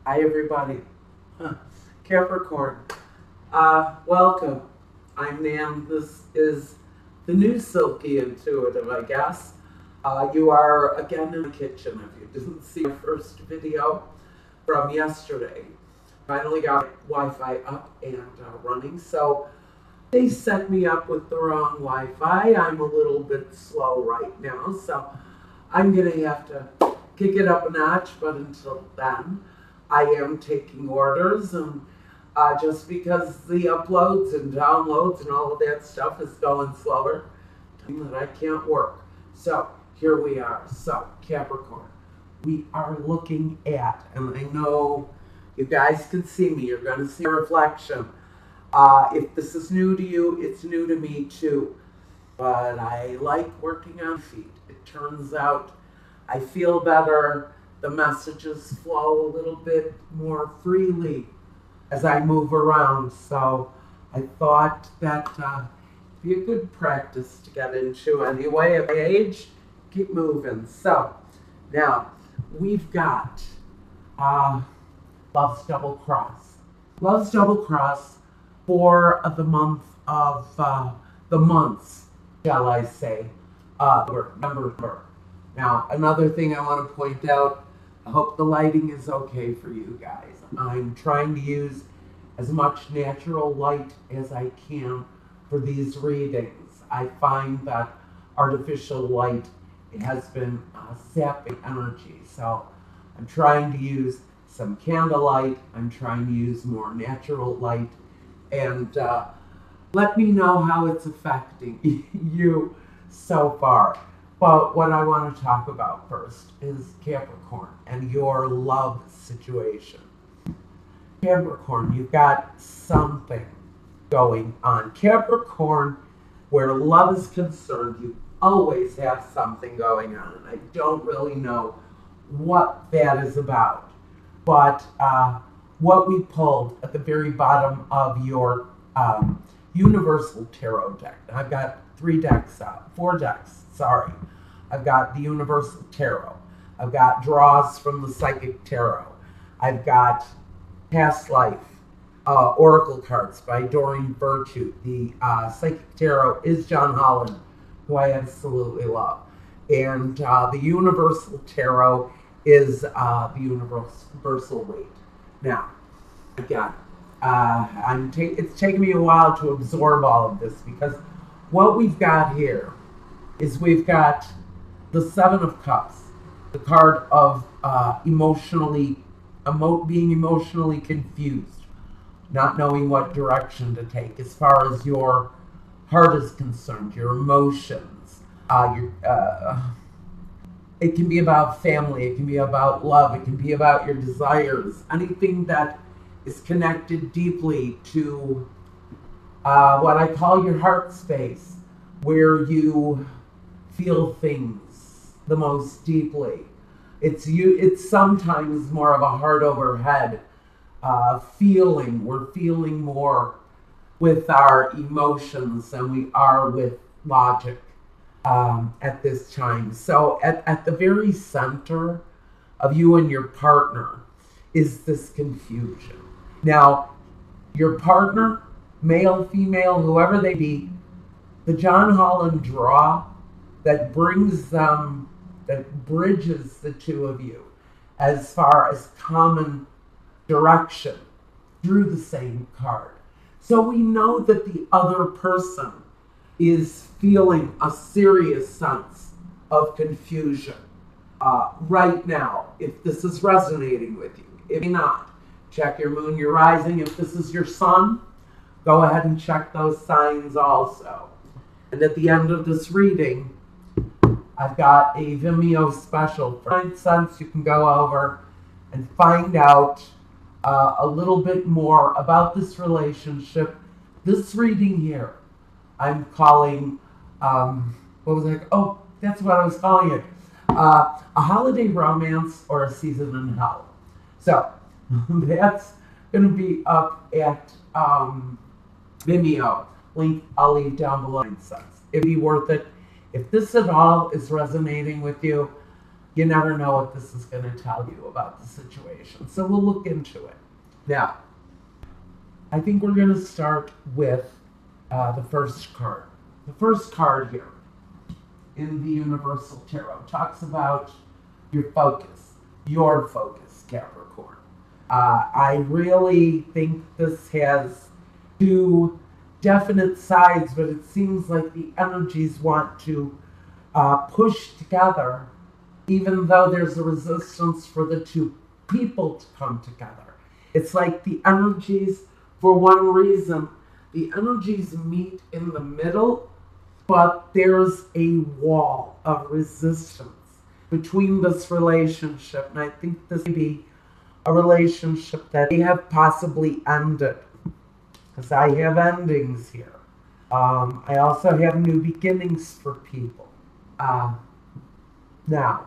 Hi, everybody. Capricorn. Welcome. I'm Nan. This is the new Silky Intuitive, I guess. You are again in the kitchen. If you didn't see my first video from yesterday, finally got Wi-Fi up and running. So they set me up with the wrong Wi-Fi. I'm a little bit slow right now, so I'm going to have to kick it up a notch. But until then, I am taking orders, and just because the uploads and downloads and all of that stuff is going slower, that I can't work. So here we are. So Capricorn, we are looking at, and I know you guys can see me. You're going to see a reflection. If this is new to you, it's new to me too. But I like working on feet. It turns out I feel better. The messages flow a little bit more freely as I move around. So I thought that be a good practice to get into anyway. At my age, keep moving. So now we've got Love's Double Cross. Love's Double Cross for the month of the months, shall I say, number. Now, another thing I want to point out, I hope the lighting is okay for you guys. I'm trying to use as much natural light as I can for these readings. I find that artificial light, it has been sapping energy. So I'm trying to use some candlelight. I'm trying to use more natural light. And let me know how it's affecting you so far. But what I want to talk about first is Capricorn and your love situation. Capricorn, you've got something going on. Capricorn, where love is concerned, you always have something going on. And I don't really know what that is about. But what we pulled at the very bottom of your Universal Tarot deck. I've got 4 decks, sorry. I've got the Universal Tarot. I've got draws from the Psychic Tarot. I've got Past Life Oracle cards by Doreen Virtue. The Psychic Tarot is John Holland, who I absolutely love. And the Universal Tarot is the Universal Weight. Now, again, it's taken me a while to absorb all of this, because what we've got here is we've got the Seven of Cups, the card of being emotionally confused, not knowing what direction to take as far as your heart is concerned, your emotions. It can be about family, it can be about love, it can be about your desires, anything that is connected deeply to what I call your heart space, where you feel things the most deeply. It's sometimes more of a heart over head feeling. We're feeling more with our emotions than we are with logic at this time. So at the very center of you and your partner is this confusion. Now, your partner, male, female, whoever they be, the John Holland draw that bridges the two of you as far as common direction through the same card. So we know that the other person is feeling a serious sense of confusion right now, if this is resonating with you. If not, check your moon, your rising. If this is your sun, go ahead and check those signs also. And at the end of this reading, I've got a Vimeo special for 9 cents. You can go over and find out a little bit more about this relationship. This reading here, I'm calling, that's what I was calling it. A holiday romance or a season in hell. So that's going to be up at Vimeo. Link I'll leave down below. It'd be worth it. If this at all is resonating with you, you never know what this is going to tell you about the situation. So we'll look into it. Now, I think we're going to start with the first card. The first card here in the Universal Tarot talks about your focus, Capricorn. I really think this has two definite sides, but it seems like the energies want to push together, even though there's a resistance for the two people to come together. It's like the energies, for one reason, the energies meet in the middle, but there's a wall of resistance between this relationship. And I think this may be a relationship that may have possibly ended, because I have endings here. I also have new beginnings for people. Now,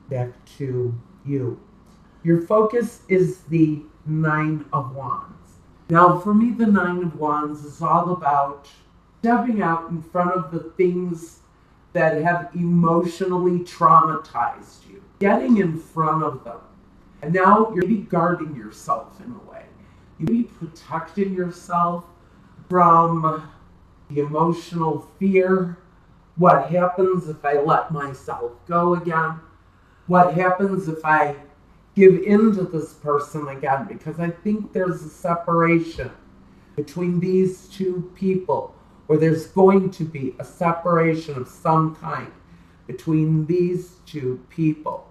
back to you. Your focus is the Nine of Wands. Now, for me, the Nine of Wands is all about stepping out in front of the things that have emotionally traumatized you, getting in front of them. And now you're maybe guarding yourself in a way. You may be protecting yourself from the emotional fear. What happens if I let myself go again? What happens if I give in to this person again? Because I think there's a separation between these two people, or there's going to be a separation of some kind between these two people,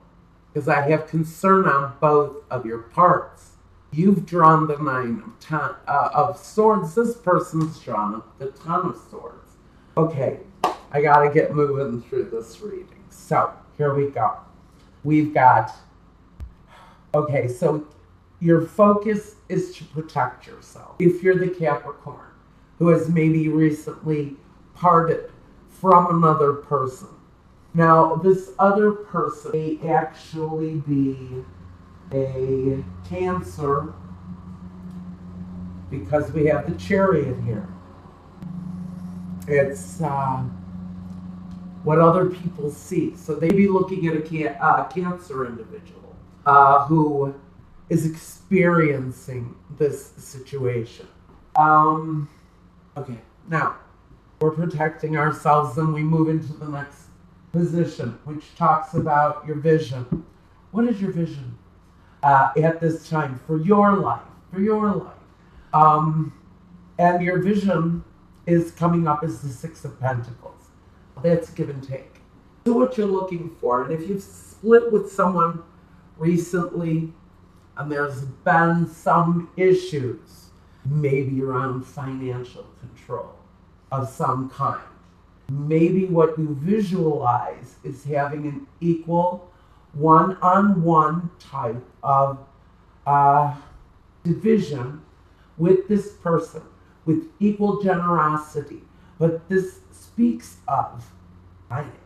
because I have concern on both of your parts. You've drawn the Nine of Swords. This person's drawn the Ten of Swords. Okay, I gotta get moving through this reading. So here we go. We've got, okay, so your focus is to protect yourself. If you're the Capricorn who has maybe recently parted from another person. Now, this other person may actually be a Cancer, because we have the Chariot here. It's what other people see. So they be looking at a Cancer individual who is experiencing this situation. Okay, now we're protecting ourselves, and we move into the next position, which talks about your vision. What is your vision at this time for your life? And your vision is coming up as the Six of Pentacles. That's give and take. So what you're looking for, and if you've split with someone recently and there's been some issues, maybe around financial control of some kind, maybe what you visualize is having an equal one-on-one type of division with this person, with equal generosity. But this speaks of finances.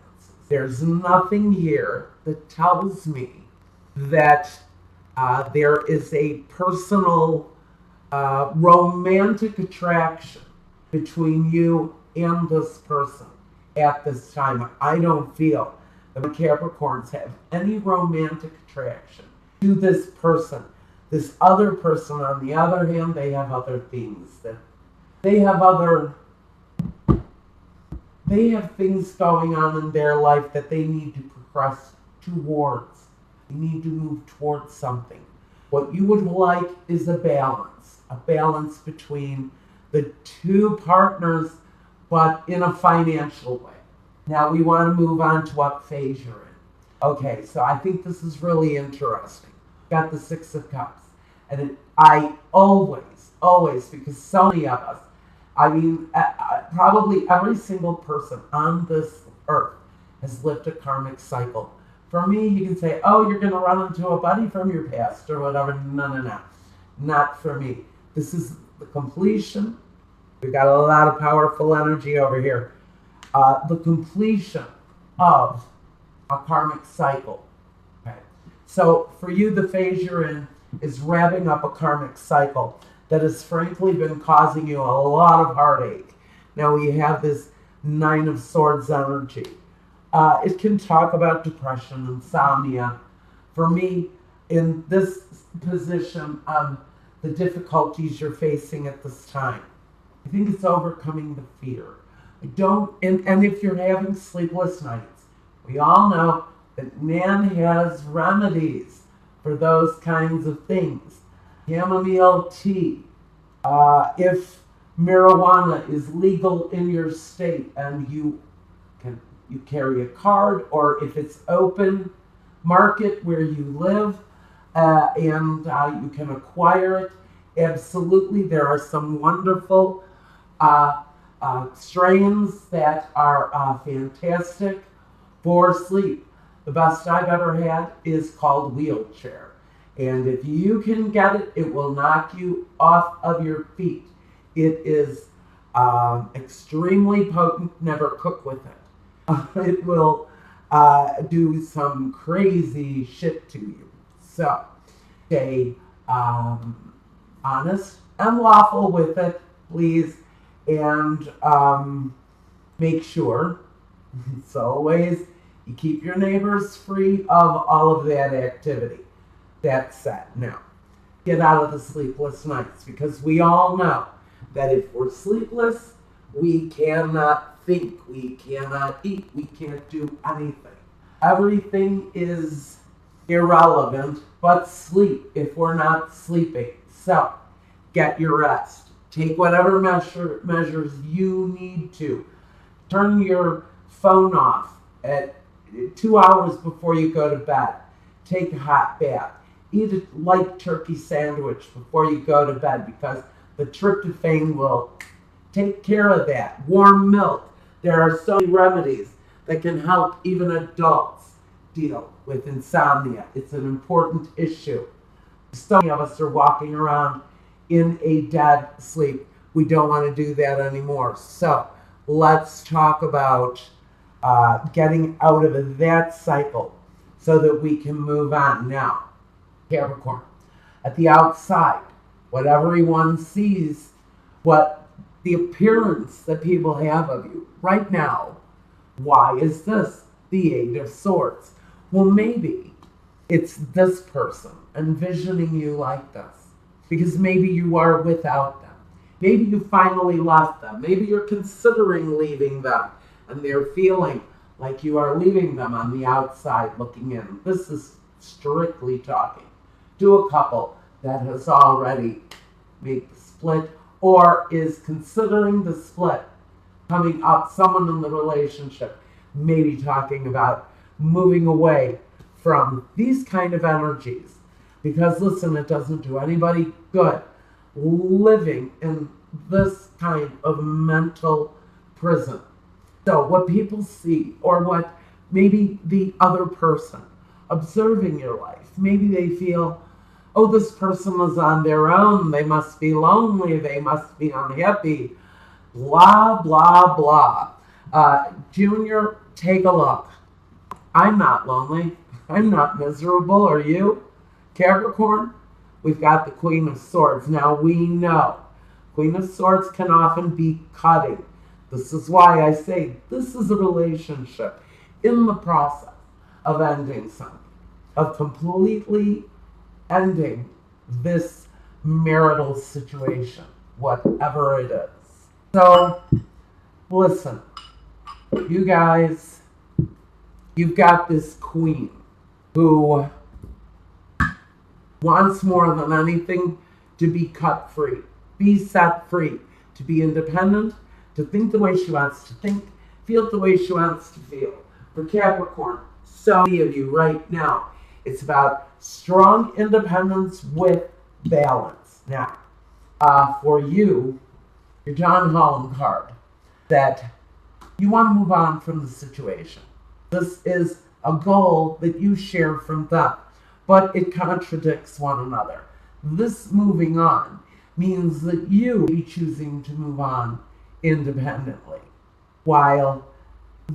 There's nothing here that tells me that there is a personal romantic attraction between you and this person at this time. I don't feel that the Capricorns have any romantic attraction to this person. This other person, on the other hand, they have other things that they have things going on in their life that they need to progress towards. They need to move towards something. What you would like is a balance between the two partners, but in a financial way. Now we want to move on to what phase you're in. Okay, so I think this is really interesting. Got the Six of Cups. And I always, because so many of us, I mean, probably every single person on this earth has lived a karmic cycle. For me, you can say, oh, you're going to run into a buddy from your past or whatever. No. Not for me. This is the completion. We've got a lot of powerful energy over here. The completion of a karmic cycle. Okay. So for you, the phase you're in is wrapping up a karmic cycle that has frankly been causing you a lot of heartache. Now we have this Nine of Swords energy. It can talk about depression, insomnia. For me, in this position of the difficulties you're facing at this time, I think it's overcoming the fear. And if you're having sleepless nights, we all know that man has remedies for those kinds of things. Chamomile tea. If marijuana is legal in your state and you carry a card, or if it's open market where you live, and you can acquire it, absolutely. There are some wonderful strains that are fantastic for sleep. The best I've ever had is called Wheelchair. And if you can get it, it will knock you off of your feet. It is extremely potent. Never cook with it. It will do some crazy shit to you. So stay honest and lawful with it, please. And make sure, as always, you keep your neighbors free of all of that activity. That's said. Now, get out of the sleepless nights, because we all know that if we're sleepless, we cannot think, we cannot eat, we can't do anything. Everything is irrelevant but sleep if we're not sleeping. So, get your rest. Take whatever measures you need to. Turn your phone off at 2 hours before you go to bed. Take a hot bath. Eat a light turkey sandwich before you go to bed, because the tryptophan will take care of that. Warm milk. There are so many remedies that can help even adults deal with insomnia. It's an important issue. So many of us are walking around in a dead sleep. We don't want to do that anymore. So let's talk about getting out of that cycle so that we can move on. Now, Capricorn, at the outside, what everyone sees, what the appearance that people have of you right now. Why is this the Eight of Swords? Well, maybe it's this person envisioning you like this, because maybe you are without them. Maybe you finally left them. Maybe you're considering leaving them, and they're feeling like you are leaving them on the outside looking in. This is strictly talking to a couple that has already made the split or is considering the split coming up. Someone in the relationship maybe talking about moving away from these kind of energies, because listen, it doesn't do anybody good living in this kind of mental prison. So what people see, or what maybe the other person observing your life, maybe they feel, oh, this person is on their own, they must be lonely, they must be unhappy, blah, blah, blah. Junior, take a look. I'm not lonely. I'm not miserable. Are you? Capricorn, we've got the Queen of Swords. Now we know Queen of Swords can often be cutting. This is why I say this is a relationship in the process of ending something, of completely ending this marital situation, whatever it is. So, listen, you guys, you've got this queen who wants more than anything to be cut free, be set free, to be independent, to think the way she wants to think, feel the way she wants to feel. For Capricorn, so many of you right now, it's about strong independence with balance. Now, for you, your John Holland card, that you want to move on from the situation. This is a goal that you share from them, but it contradicts one another. This moving on means that you will be choosing to move on independently, while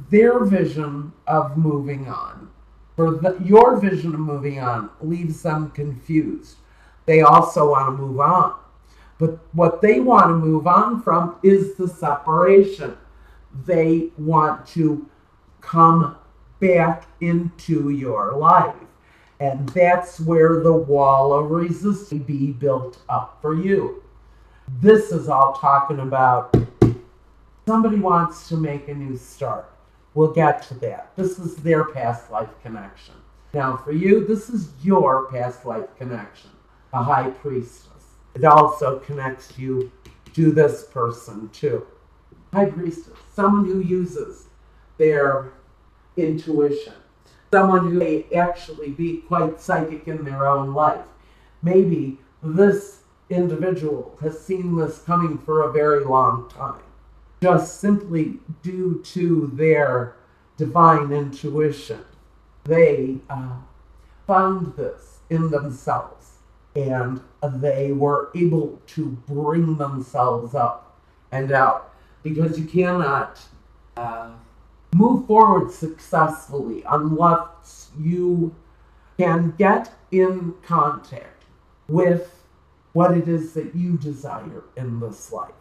their vision of moving on, your vision of moving on, leaves them confused. They also want to move on, but what they want to move on from is the separation. They want to come back into your life. And that's where the wall of resistance be built up for you. This is all talking about somebody wants to make a new start. We'll get to that. This is their past life connection. Now for you, this is your past life connection, a high priestess. It also connects you to this person too. High priestess, someone who uses their intuition, someone who may actually be quite psychic in their own life. Maybe this individual has seen this coming for a very long time, just simply due to their divine intuition. They found this in themselves, and they were able to bring themselves up and out, because you cannot move forward successfully unless you can get in contact with what it is that you desire in this life.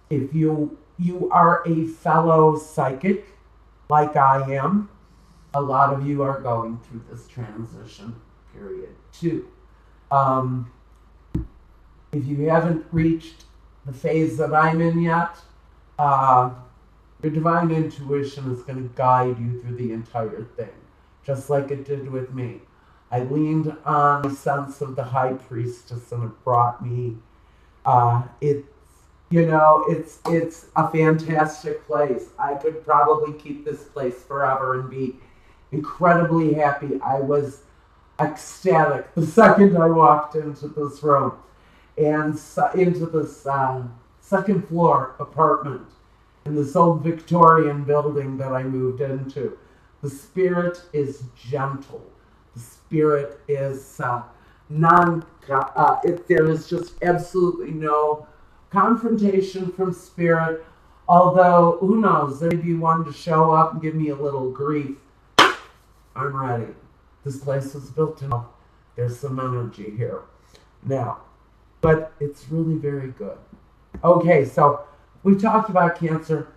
If you are a fellow psychic, like I am, a lot of you are going through this transition period too. If you haven't reached the phase that I'm in yet, your divine intuition is going to guide you through the entire thing, just like it did with me. I leaned on the sense of the high priestess, and it brought me. It's a fantastic place. I could probably keep this place forever and be incredibly happy. I was ecstatic the second I walked into this room and into this second floor apartment in this old Victorian building that I moved into. The spirit is gentle. The spirit is there is just absolutely no confrontation from spirit. Although, who knows, there may be one to show up and give me a little grief. I'm ready. This place was built to know there's some energy here now. But it's really very good. Okay, so we talked about cancer.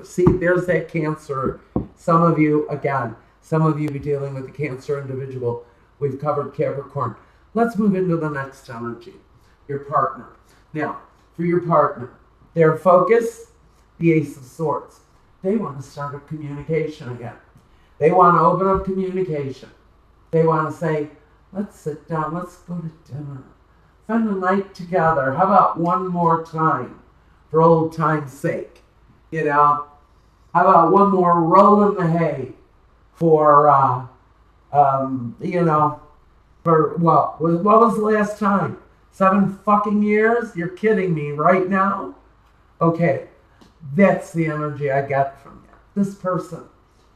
See, there's that cancer. Some of you be dealing with the cancer individual. We've covered Capricorn. Let's move into the next energy, your partner. Now, for your partner, their focus, the Ace of Swords. They want to start a communication again. They want to open up communication. They want to say, let's sit down, let's go to dinner. Spend the night together. How about one more time for old time's sake? How about one more roll in the hay for, for what was the last time? 7 fucking years? You're kidding me right now? Okay, that's the energy I get from you. This person.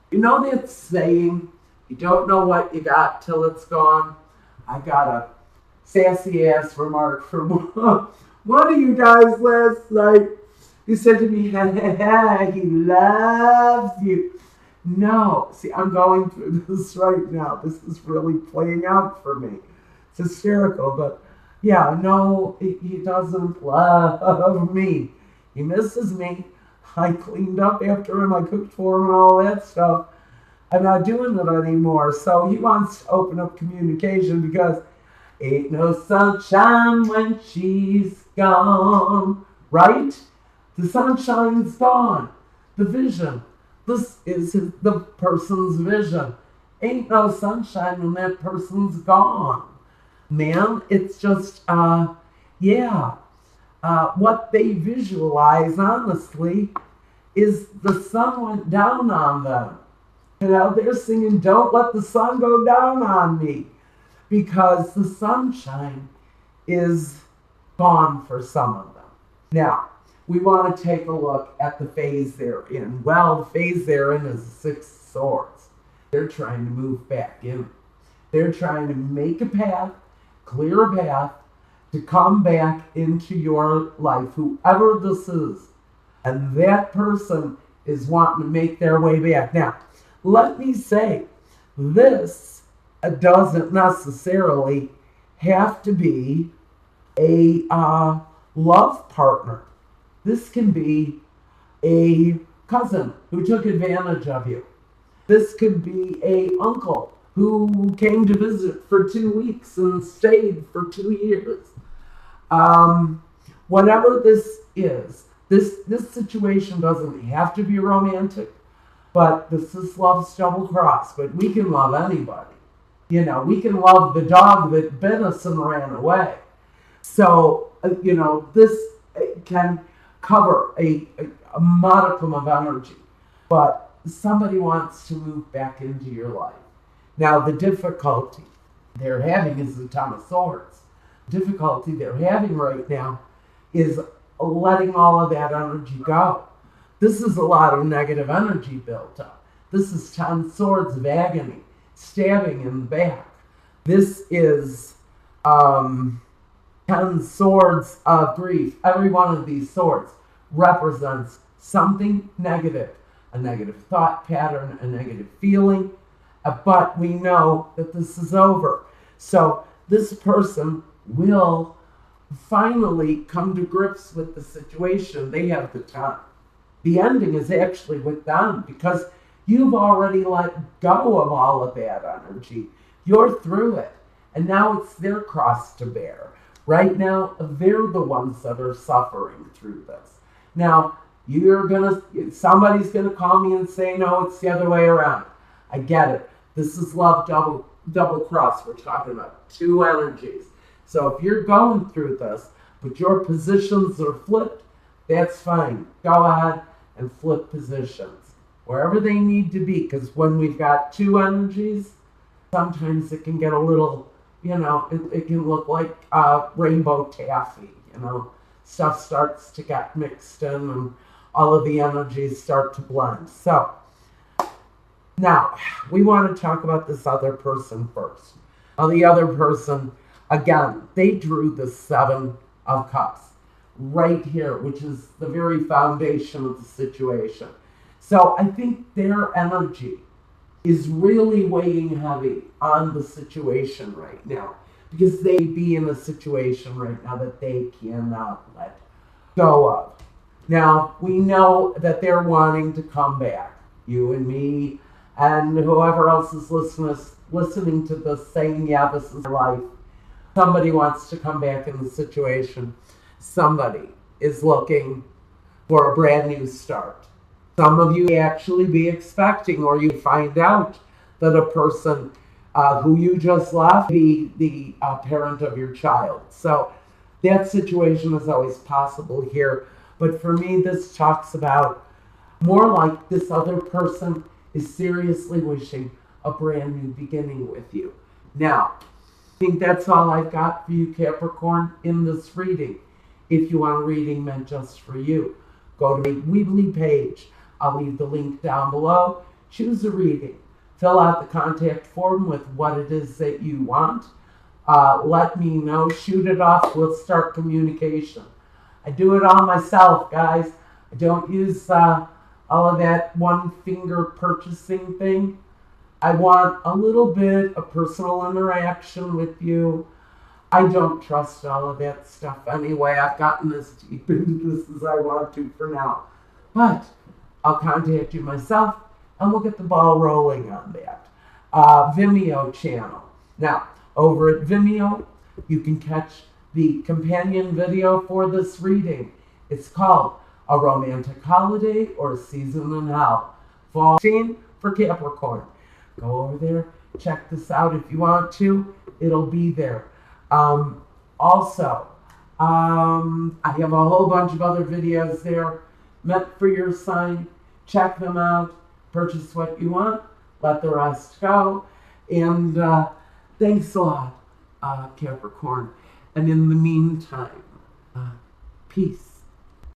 You know that saying, you don't know what you got till it's gone? I got a sassy ass remark from one of you guys last night. You said to me, he loves you. No, see, I'm going through this right now. This is really playing out for me. It's hysterical, but yeah, no, he doesn't love me. He misses me. I cleaned up after him. I cooked for him and all that stuff. I'm not doing it anymore. So he wants to open up communication because ain't no sunshine when she's gone. Right? The sunshine's gone. The vision. This is the person's vision. Ain't no sunshine when that person's gone. Man, it's just, what they visualize, honestly, is the sun went down on them. They're singing, don't let the sun go down on me, because the sunshine is gone for some of them. Now, we want to take a look at the phase they're in. Well, the phase they're in is the Six of Swords. They're trying to move back in. They're trying to make a path, clear a path, to come back into your life, whoever this is. And that person is wanting to make their way back. Now, let me say, this doesn't necessarily have to be a love partner. This can be a cousin who took advantage of you. This could be a uncle who came to visit for 2 weeks and stayed for 2 years. Whatever this is, this situation doesn't have to be romantic, but this is love's double cross. But we can love anybody. You know, we can love the dog that bit us and ran away. So, this can cover a modicum of energy, but somebody wants to move back into your life. Now, the difficulty they're having is the Ten of Swords. Difficulty they're having right now is letting all of that energy go. This is a lot of negative energy built up. This is 10 swords of agony, stabbing in the back. This is 10 swords of grief. Every one of these swords represents something negative, a negative thought pattern, a negative feeling, but we know that this is over. So this person will finally come to grips with the situation. They have the time. The ending is actually with them because you've already let go of all of that energy. You're through it. And now it's their cross to bear. Right now, they're the ones that are suffering through this. Now, somebody's going to call me and say, no, it's the other way around. I get it. This is love double cross. We're talking about two energies. So if you're going through this, but your positions are flipped, that's fine. Go ahead and flip positions wherever they need to be. Because when we've got two energies, sometimes it can get a little, it can look like rainbow taffy. Stuff starts to get mixed in and all of the energies start to blend. So now we want to talk about this other person first. Now, the other person, again, they drew the Seven of Cups right here, which is the very foundation of the situation. So I think their energy is really weighing heavy on the situation right now because they be in a situation right now that they cannot let go of. Now, we know that they're wanting to come back. You and me and whoever else is listening to this saying, yeah, this is life. Somebody wants to come back in the situation. Somebody is looking for a brand new start. Some of you may actually be expecting, or you find out that a person who you just left be the parent of your child. So that situation is always possible here. But for me, this talks about more like this other person is seriously wishing a brand new beginning with you. Now, I think that's all I've got for you, Capricorn, in this reading. If you want a reading meant just for you, go to my Weebly page. I'll leave the link down below. Choose a reading. Fill out the contact form with what it is that you want. Let me know. Shoot it off. We'll start communication. I do it all myself, guys. I don't use all of that one finger purchasing thing. I want a little bit of personal interaction with you. I don't trust all of that stuff anyway. I've gotten as deep into this as I want to for now. But I'll contact you myself and we'll get the ball rolling on that. Vimeo channel. Now, over at Vimeo, you can catch the companion video for this reading. It's called A Romantic Holiday or Season in Hell. Fall scene for Capricorn. Go over there, check this out if you want to. It'll be there. Also, I have a whole bunch of other videos there meant for your sign. Check them out. Purchase what you want. Let the rest go. And thanks a lot, Capricorn. And in the meantime, peace.